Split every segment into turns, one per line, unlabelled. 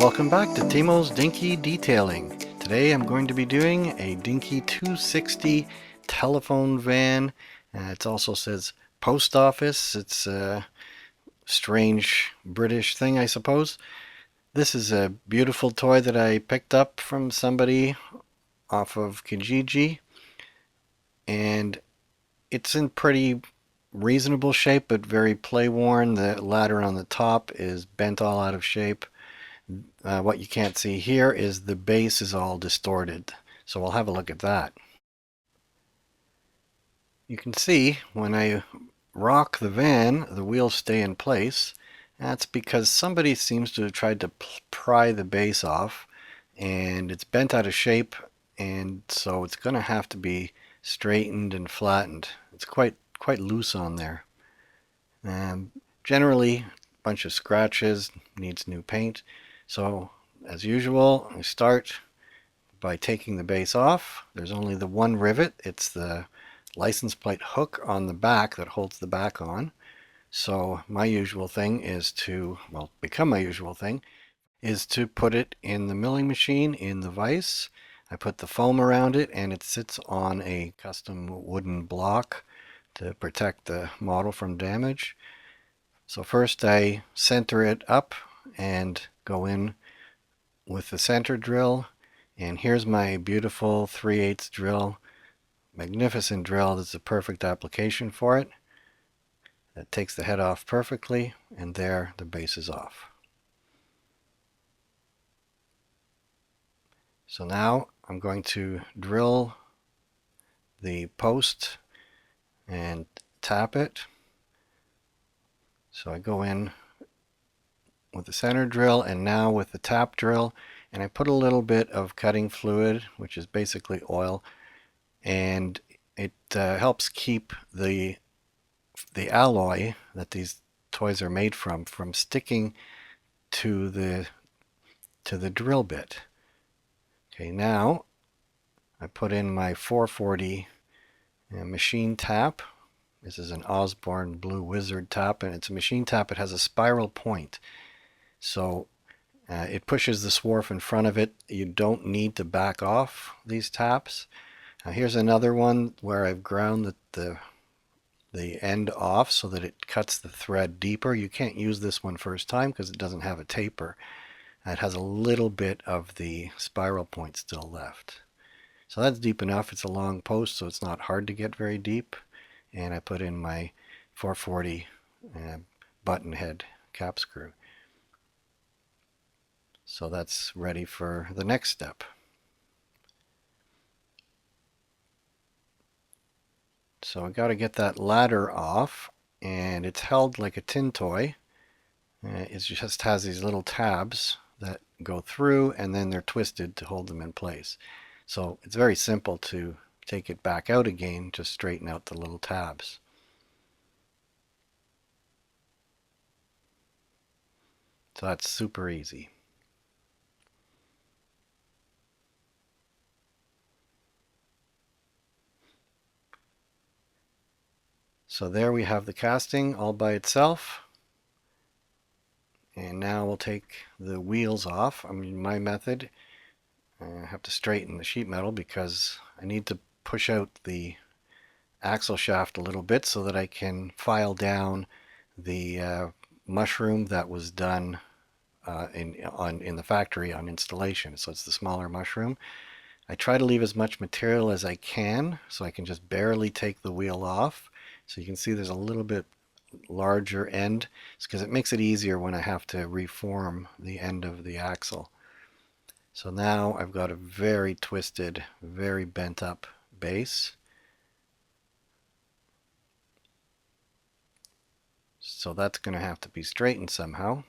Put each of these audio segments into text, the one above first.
Welcome back to Timo's Dinky Detailing. Today I'm going to be doing a Dinky 260 telephone van. It also says post office. It's a strange British thing, I suppose. This is a beautiful toy that I picked up from somebody off of Kijiji, and it's in pretty reasonable shape but very play worn. The ladder on the top is bent all out of shape. What you can't see here is the base is all distorted. So we'll have a look at that. You can see when I rock the van, the wheels stay in place. That's because somebody seems to have tried to pry the base off, and it's bent out of shape, and so it's going to have to be straightened and flattened. It's quite loose on there. Generally, a bunch of scratches, needs new paint. So as usual, I start by taking the base off. There's only the one rivet. It's the license plate hook on the back that holds the back on. So my usual thing is to, well, become my usual thing, is to put it in the milling machine in the vise. I put the foam around it and it sits on a custom wooden block to protect the model from damage. So first I center it up and go in with the center drill, and here's my beautiful 3/8 drill. Magnificent drill. That's a perfect application for it. That takes the head off perfectly, and there the base is off. So now I'm going to drill the post and tap it. So I go in with the center drill and now with the tap drill, and I put a little bit of cutting fluid, which is basically oil, and it helps keep the alloy that these toys are made from sticking to the drill bit. Okay, now I put in my 440 machine tap. This is an Osborne Blue Wizard tap, and it's a machine tap. It has a spiral point, so it pushes the swarf in front of it. You don't need to back off these taps. Now here's another one where I've ground the end off so that it cuts the thread deeper. You can't use this one first time because it doesn't have a taper. It has a little bit of the spiral point still left. So that's deep enough. It's a long post, so it's not hard to get very deep. And I put in my 440 button head cap screw. So that's ready for the next step. So I got to get that ladder off, and it's held like a tin toy. It just has these little tabs that go through, and then they're twisted to hold them in place. So it's very simple to take it back out again, just straighten out the little tabs. So that's super easy. So there we have the casting all by itself. And now we'll take the wheels off. I mean, my method, I have to straighten the sheet metal because I need to push out the axle shaft a little bit so that I can file down the mushroom that was done in the factory on installation. So it's the smaller mushroom. I try to leave as much material as I can so I can just barely take the wheel off. So you can see there's a little bit larger end. It's because it makes it easier when I have to reform the end of the axle. So now I've got a very twisted, very bent up base. So that's going to have to be straightened somehow.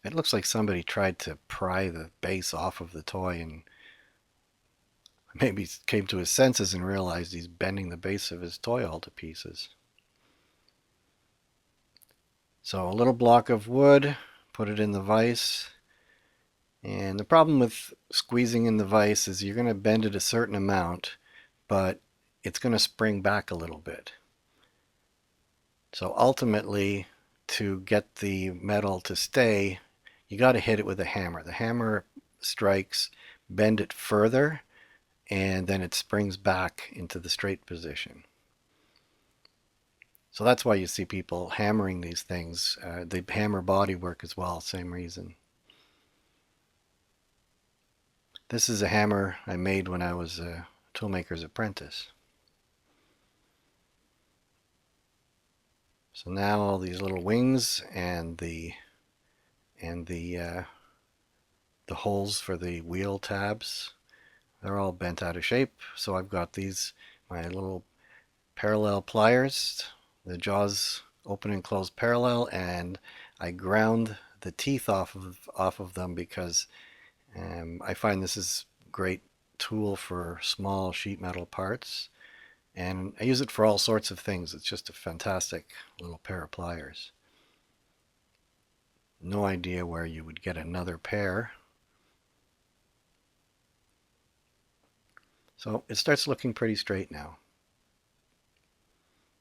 It looks like somebody tried to pry the base off of the toy and maybe came to his senses and realized he's bending the base of his toy all to pieces. So a little block of wood, put it in the vise. And the problem with squeezing in the vise is you're going to bend it a certain amount, but it's going to spring back a little bit. So ultimately, to get the metal to stay, you got to hit it with a hammer. The hammer strikes, bend it further, and then it springs back into the straight position. So that's why you see people hammering these things. They hammer bodywork as well, same reason. This is a hammer I made when I was a toolmaker's apprentice. So now all these little wings and the holes for the wheel tabs, they're all bent out of shape. So I've got these, my little parallel pliers, the jaws open and close parallel, and I ground the teeth off of them because I find this is a great tool for small sheet metal parts, and I use it for all sorts of things. It's just a fantastic little pair of pliers. No idea where you would get another pair. So it starts looking pretty straight now.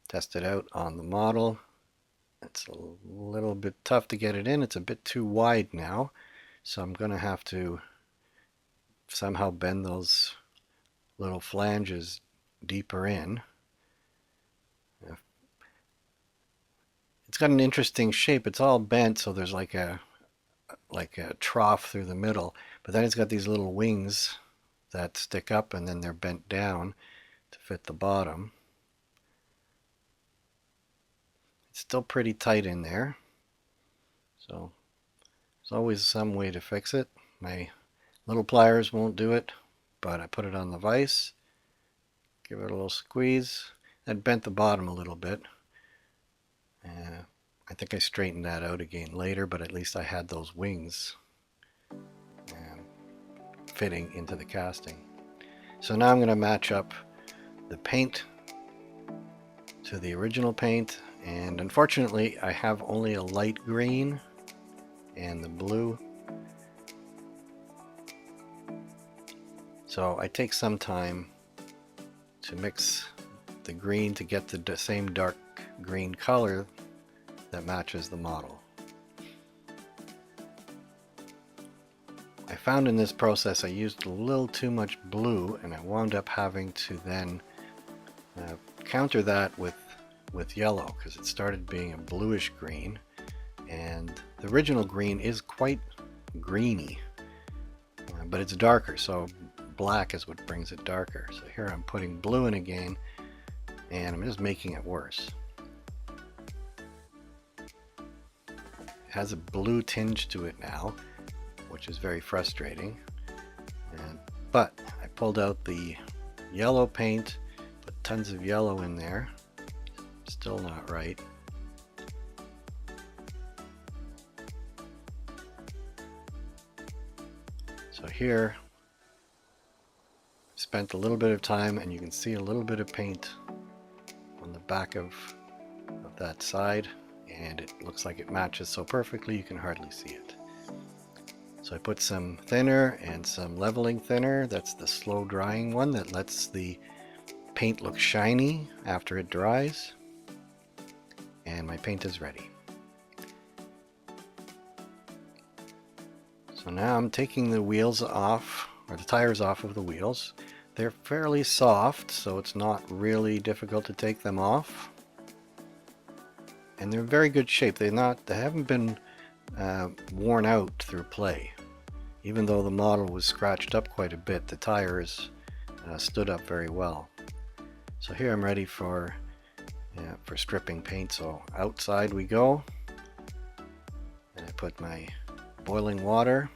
Test it out on the model. It's a little bit tough to get it in. It's a bit too wide now, so I'm going to have to somehow bend those little flanges deeper in. It's got an interesting shape. It's all bent, so there's like a trough through the middle, but then it's got these little wings that stick up and then they're bent down to fit the bottom. It's still pretty tight in there, so there's always some way to fix it. My little pliers won't do it, but I put it on the vise, give it a little squeeze. That bent the bottom a little bit. I think I straightened that out again later, but at least I had those wings fitting into the casting. So now I'm going to match up the paint to the original paint, and unfortunately I have only a light green and the blue. So I take some time to mix the green to get the same dark green color that matches the model. I found in this process I used a little too much blue, and I wound up having to then counter that with yellow, because it started being a bluish green, and the original green is quite greeny, but it's darker, so black is what brings it darker. So here I'm putting blue in again, and I'm just making it worse. It has a blue tinge to it now, which is very frustrating. But I pulled out the yellow paint, put tons of yellow in there. Still not right. So here, spent a little bit of time, and you can see a little bit of paint on the back of that side, and it looks like it matches so perfectly you can hardly see it. So I put some thinner and some leveling thinner. That's the slow drying one that lets the paint look shiny after it dries. And my paint is ready. So now I'm taking the wheels off, or the tires off of the wheels. They're fairly soft, so it's not really difficult to take them off. And they're in very good shape. They haven't been worn out through play. Even though the model was scratched up quite a bit, the tires stood up very well. So here I'm ready for stripping paint. So outside we go, and I put my boiling water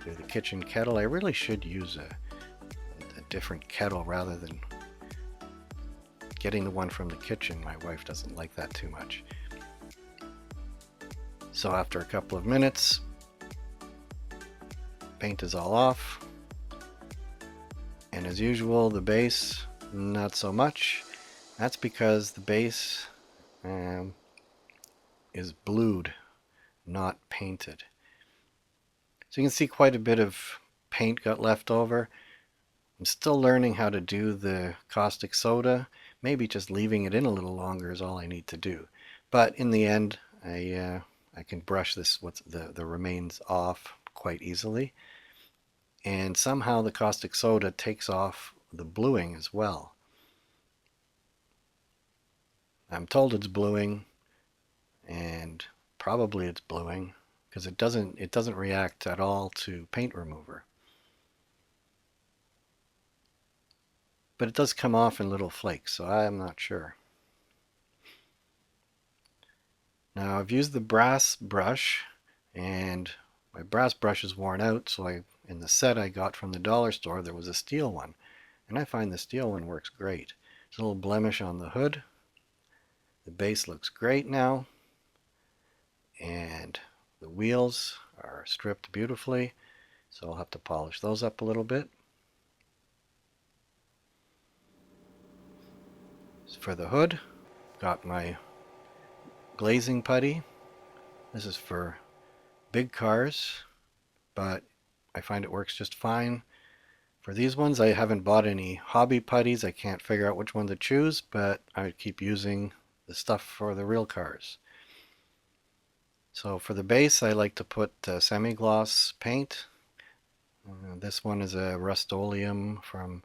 through the kitchen kettle. I really should use a different kettle rather than getting the one from the kitchen. My wife doesn't like that too much. So after a couple of minutes, paint is all off, and as usual the base not so much. That's because the base is blued, not painted. So you can see quite a bit of paint got left over. I'm still learning how to do the caustic soda. Maybe just leaving it in a little longer is all I need to do. But in the end, I can brush what's the remains off quite easily. And somehow the caustic soda takes off the bluing as well. I'm told it's bluing, and probably it's bluing because it doesn't react at all to paint remover. But it does come off in little flakes, so I'm not sure. Now I've used the brass brush, and my brass brush is worn out, so in the set I got from the dollar store there was a steel one, and I find the steel one works great. There's a little blemish on the hood. The base looks great now, and the wheels are stripped beautifully, so I'll have to polish those up a little bit. For the hood, got my glazing putty. This is for big cars, but I find it works just fine. For these ones, I haven't bought any hobby putties. I can't figure out which one to choose, but I keep using the stuff for the real cars. So for the base, I like to put semi-gloss paint. This one is a Rust-Oleum from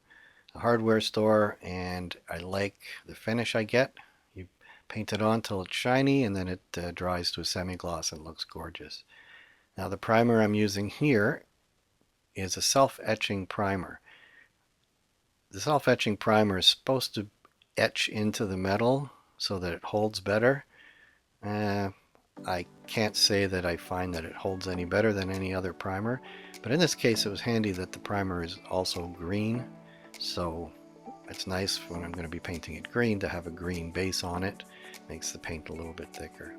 a hardware store, and I like the finish I get. You paint it on till it's shiny, and then it dries to a semi-gloss and looks gorgeous. Now the primer I'm using here is a self-etching primer. The self-etching primer is supposed to etch into the metal so that it holds better. I can't say that I find that it holds any better than any other primer, but in this case it was handy that the primer is also green, so it's nice when I'm going to be painting it green to have a green base on it. Makes the paint a little bit thicker.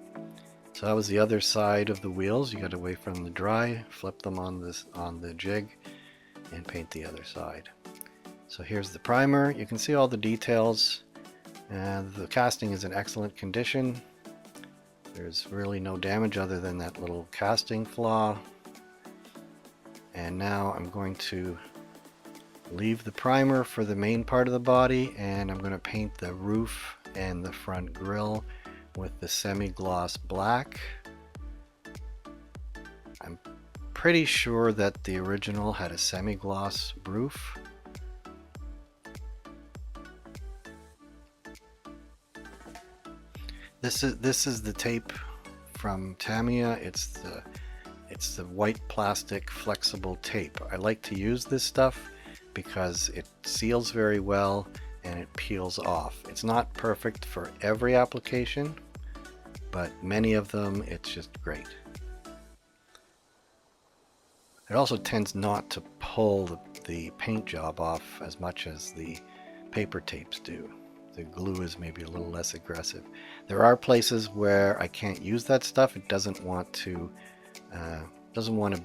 So that was the other side of the wheels. You got to wait for them to dry, flip them on the jig, and paint the other side. So here's the primer. You can see all the details. The casting is in excellent condition. There's really no damage other than that little casting flaw. And now I'm going to leave the primer for the main part of the body, and I'm going to paint the roof and the front grille with the semi-gloss black. I'm pretty sure that the original had a semi-gloss roof. This is the tape from Tamiya. It's the white plastic flexible tape. I like to use this stuff because it seals very well and it peels off. It's not perfect for every application, but many of them it's just great. It also tends not to pull the paint job off as much as the paper tapes do. The glue is maybe a little less aggressive. There are places where I can't use that stuff. It doesn't want to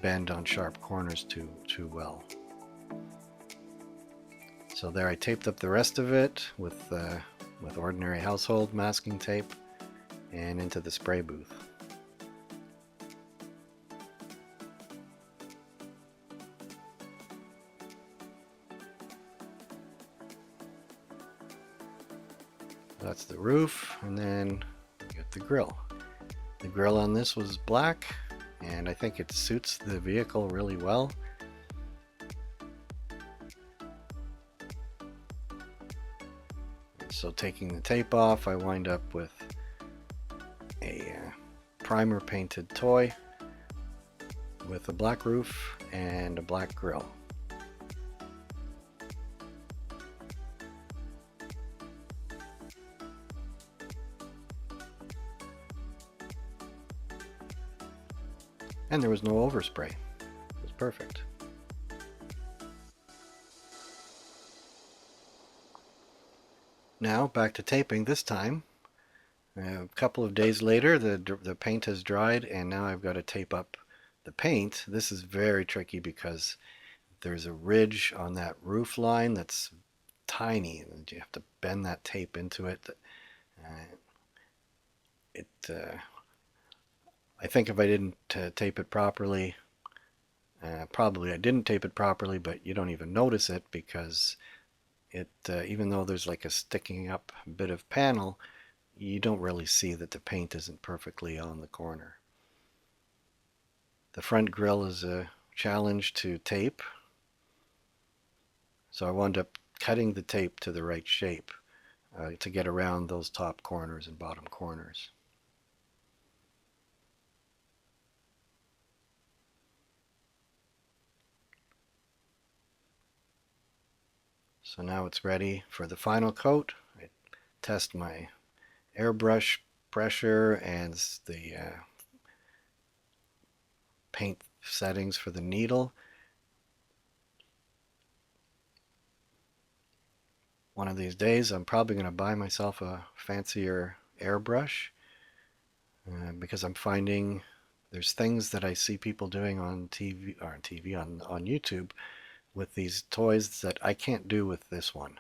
bend on sharp corners too well. So there, I taped up the rest of it with ordinary household masking tape and into the spray booth. That's the roof, and then we get the grille. The grille on this was black, and I think it suits the vehicle really well. So taking the tape off, I wind up with a primer painted toy with a black roof and a black grille. And there was no overspray. It was perfect. Now back to taping this time. A couple of days later, the paint has dried, and now I've got to tape up the paint. This is very tricky because there's a ridge on that roof line that's tiny, and you have to bend that tape into it. I think if I didn't tape it properly, probably I didn't tape it properly, but you don't even notice it because even though there's like a sticking up bit of panel, you don't really see that the paint isn't perfectly on the corner. The front grille is a challenge to tape, so I wound up cutting the tape to the right shape to get around those top corners and bottom corners. So now it's ready for the final coat. I test my airbrush pressure and the paint settings for the needle. One of these days I'm probably going to buy myself a fancier airbrush because I'm finding there's things that I see people doing on TV or on YouTube with these toys that I can't do with this one.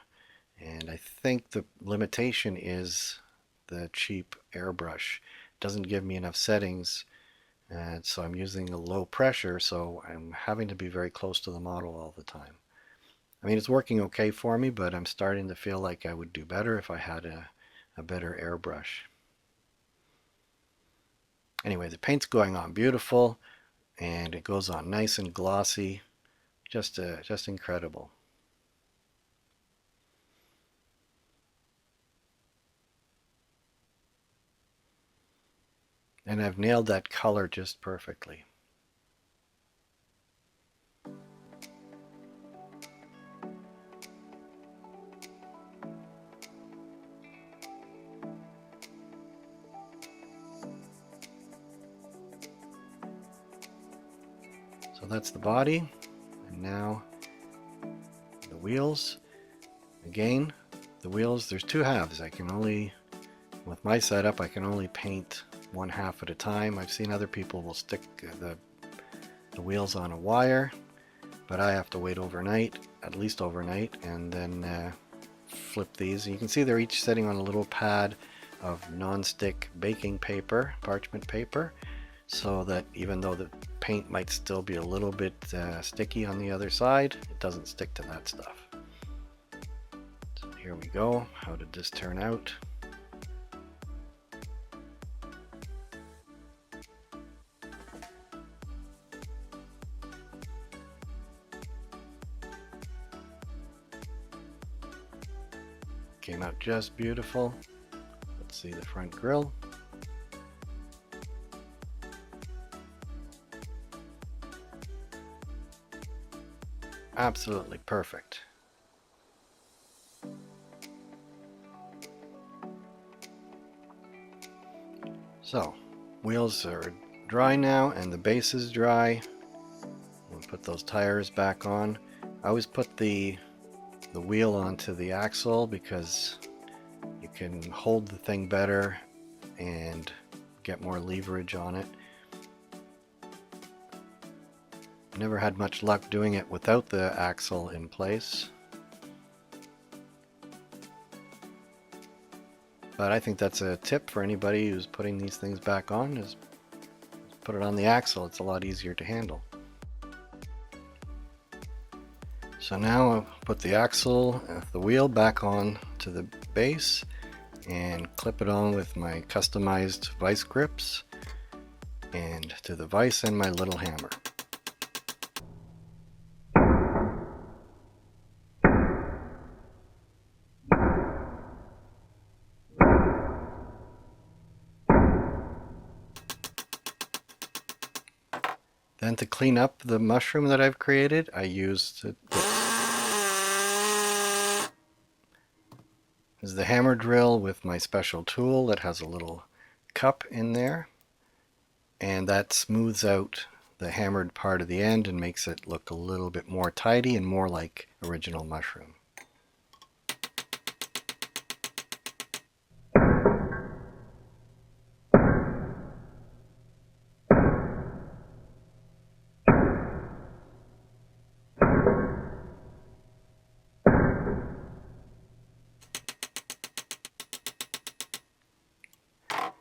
And I think the limitation is the cheap airbrush. It doesn't give me enough settings, and so I'm using a low pressure, so I'm having to be very close to the model all the time. I mean, it's working okay for me, but I'm starting to feel like I would do better if I had a better airbrush. Anyway, the paint's going on beautiful, and it goes on nice and glossy. Just incredible. And I've nailed that color just perfectly. So that's the body, and now the wheels. Again, the wheels, there's two halves. With my setup, I can only paint one half at a time. I've seen other people will stick the wheels on a wire, but I have to wait overnight, at least overnight, and then flip these. You can see they're each sitting on a little pad of non-stick baking paper, parchment paper, so that even though the paint might still be a little bit sticky on the other side, it doesn't stick to that stuff. So here we go. How did this turn out? Came out just beautiful. Let's see the front grille. Absolutely perfect. So, wheels are dry now and the base is dry. We'll put those tires back on. I always put the wheel onto the axle because you can hold the thing better and get more leverage on it. Never had much luck doing it without the axle in place. But I think that's a tip for anybody who's putting these things back on, is put it on the axle. It's a lot easier to handle. So now I'll put the axle, the wheel back on to the base and clip it on with my customized vice grips and to the vice and my little hammer. Then to clean up the mushroom that I've created, I used the hammer drill with my special tool that has a little cup in there, and that smooths out the hammered part of the end and makes it look a little bit more tidy and more like original mushroom.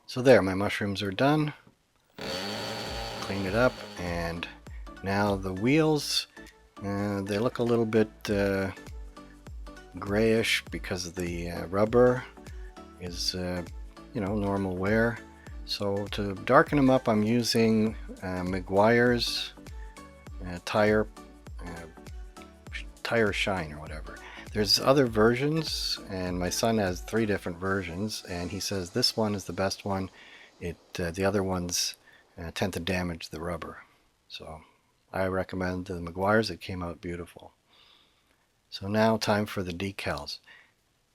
So there, my mushrooms are done. Clean it up, and now the wheels, they look a little bit grayish because the rubber is normal wear. So to darken them up, I'm using Meguiar's tire tire shine or whatever. There's other versions, and my son has 3 different versions, and he says this one is the best one. The other ones tend to damage the rubber. So I recommend the Meguiar's. It came out beautiful. So now time for the decals.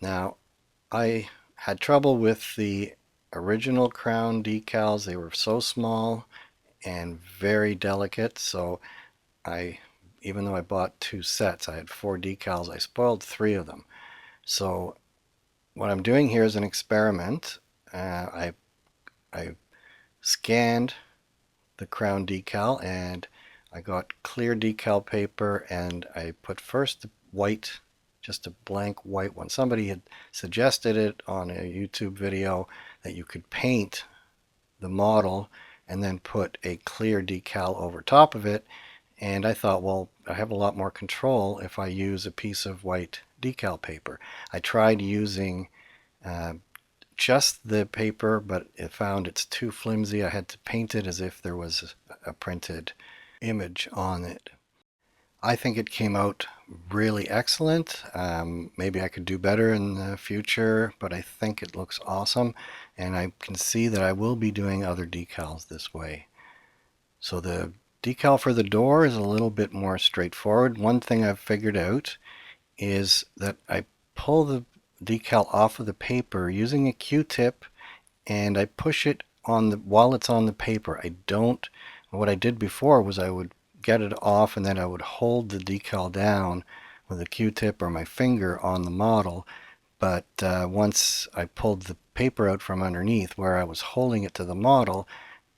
Now I had trouble with the original crown decals. They were so small and very delicate, so even though I bought 2 sets, I had 4 decals, I spoiled 3 of them. So what I'm doing here is an experiment. I scanned the crown decal, and I got clear decal paper, and I put first the white, just a blank white one. Somebody had suggested it on a YouTube video that you could paint the model and then put a clear decal over top of it. And I thought, well, I have a lot more control if I use a piece of white decal paper. I tried using uh, just the paper, but it found it's too flimsy. I had to paint it as if there was a printed image on it. I think it came out really excellent. Maybe I could do better in the future, but I think it looks awesome, and I can see that I will be doing other decals this way. So the decal for the door is a little bit more straightforward. One thing I've figured out is that I pull the decal off of the paper using a Q-tip, and I push it on while it's on the paper. What I did before was I would get it off and then I would hold the decal down with a Q-tip or my finger on the model. But once I pulled the paper out from underneath where I was holding it to the model,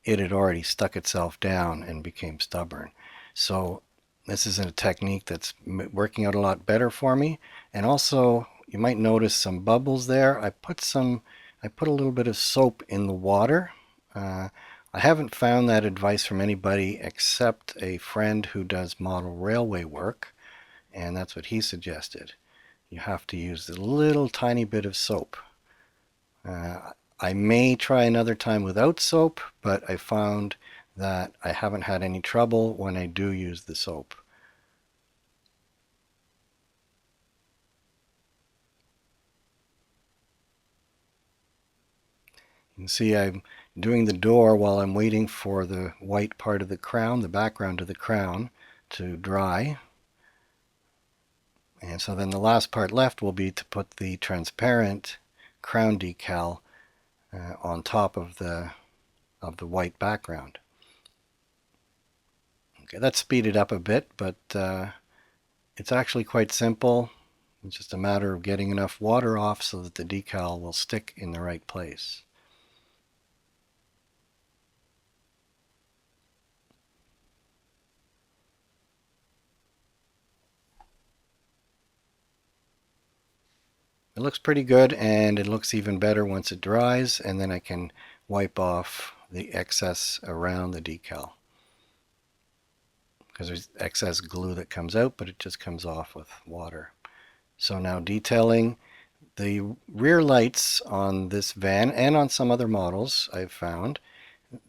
it had already stuck itself down and became stubborn. So this is a technique that's working out a lot better for me. And also, you might notice some bubbles there. I put a little bit of soap in the water. I haven't found that advice from anybody except a friend who does model railway work, and that's what he suggested. You have to use a little tiny bit of soap. I may try another time without soap, but I found that I haven't had any trouble when I do use the soap. You can see I'm doing the door while I'm waiting for the white part of the crown, the background of the crown, to dry. And so then the last part left will be to put the transparent crown decal on top of the white background. Okay, that's speeded up a bit, but it's actually quite simple. It's just a matter of getting enough water off so that the decal will stick in the right place. It looks pretty good, and it looks even better once it dries, and then I can wipe off the excess around the decal, because there's excess glue that comes out, but it just comes off with water. So now detailing the rear lights on this van and on some other models I've found.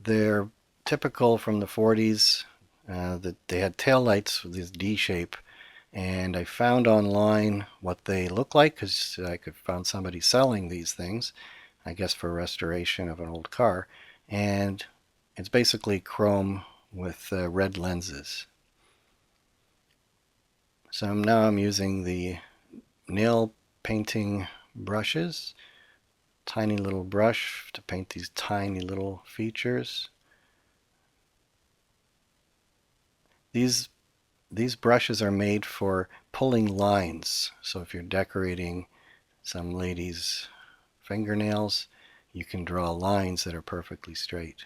They're typical from the 40s, that they had tail lights with this D shape, and I found online what they look like because I could found somebody selling these things, I guess for restoration of an old car, and it's basically chrome with red lenses. So now I'm using the nail painting brushes, tiny little brush to paint these tiny little features. These brushes are made for pulling lines. So if you're decorating some lady's fingernails, you can draw lines that are perfectly straight.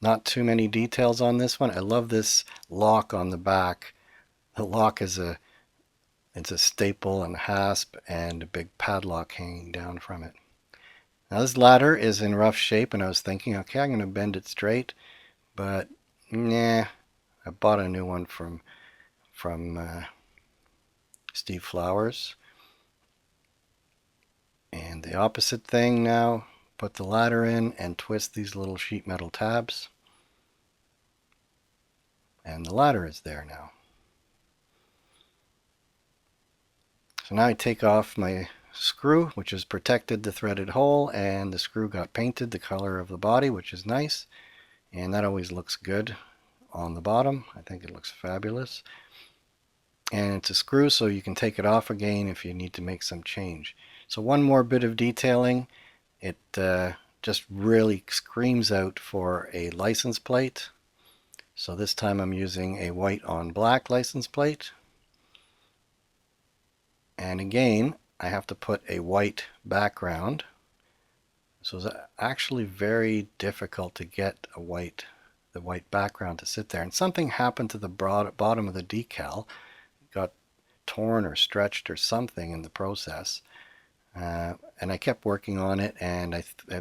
Not too many details on this one. I love this lock on the back. The lock is it's a staple and hasp and a big padlock hanging down from it. Now this ladder is in rough shape, and I was thinking, okay, I'm going to bend it straight, but nah, I bought a new one from Steve Flowers, and the opposite thing now. Put the ladder in and twist these little sheet metal tabs. And the ladder is there now. So now I take off my screw, which has protected the threaded hole, and the screw got painted the color of the body, which is nice. And that always looks good on the bottom. I think it looks fabulous. And it's a screw, so you can take it off again if you need to make some change. So one more bit of detailing. It just really screams out for a license plate. So this time I'm using a white on black license plate. And again, I have to put a white background. So it's actually very difficult to get the white background to sit there. And something happened to the bottom of the decal. It got torn or stretched or something in the process. And I kept working on it, and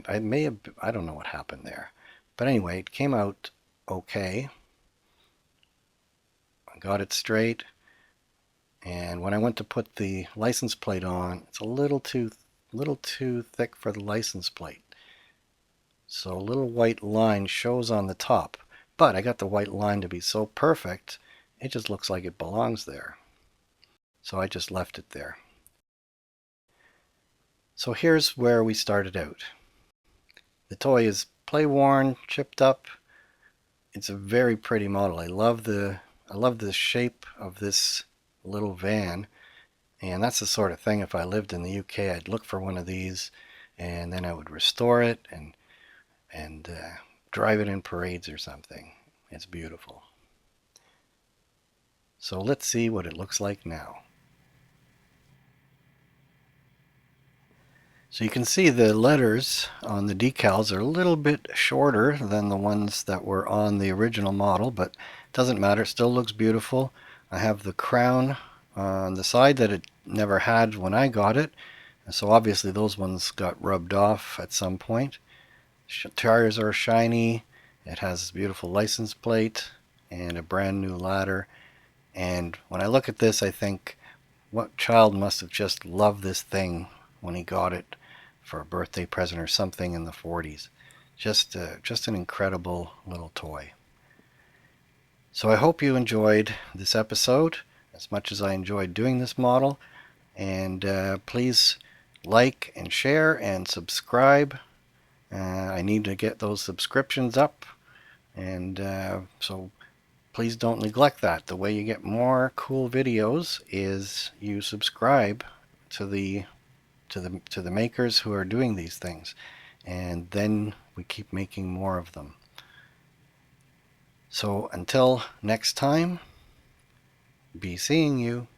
I may have, I don't know what happened there. But anyway, it came out okay. I got it straight. And when I went to put the license plate on, it's a little too thick for the license plate. So a little white line shows on the top. But I got the white line to be so perfect, it just looks like it belongs there. So I just left it there. So here's where we started out. The toy is play-worn, chipped up. It's a very pretty model. I love the shape of this little van. And that's the sort of thing, if I lived in the UK, I'd look for one of these, and then I would restore it and drive it in parades or something. It's beautiful. So let's see what it looks like now. So you can see the letters on the decals are a little bit shorter than the ones that were on the original model, but it doesn't matter, it still looks beautiful. I have the crown on the side that it never had when I got it, so obviously those ones got rubbed off at some point. Tires are shiny, it has a beautiful license plate and a brand new ladder, and when I look at this I think, what child must have just loved this thing when he got it for a birthday present or something in the 40s. Just an incredible little toy. So I hope you enjoyed this episode as much as I enjoyed doing this model, and please like and share and subscribe. I need to get those subscriptions up, and so please don't neglect that. The way you get more cool videos is you subscribe to the makers who are doing these things, and then we keep making more of them. So until next time, be seeing you.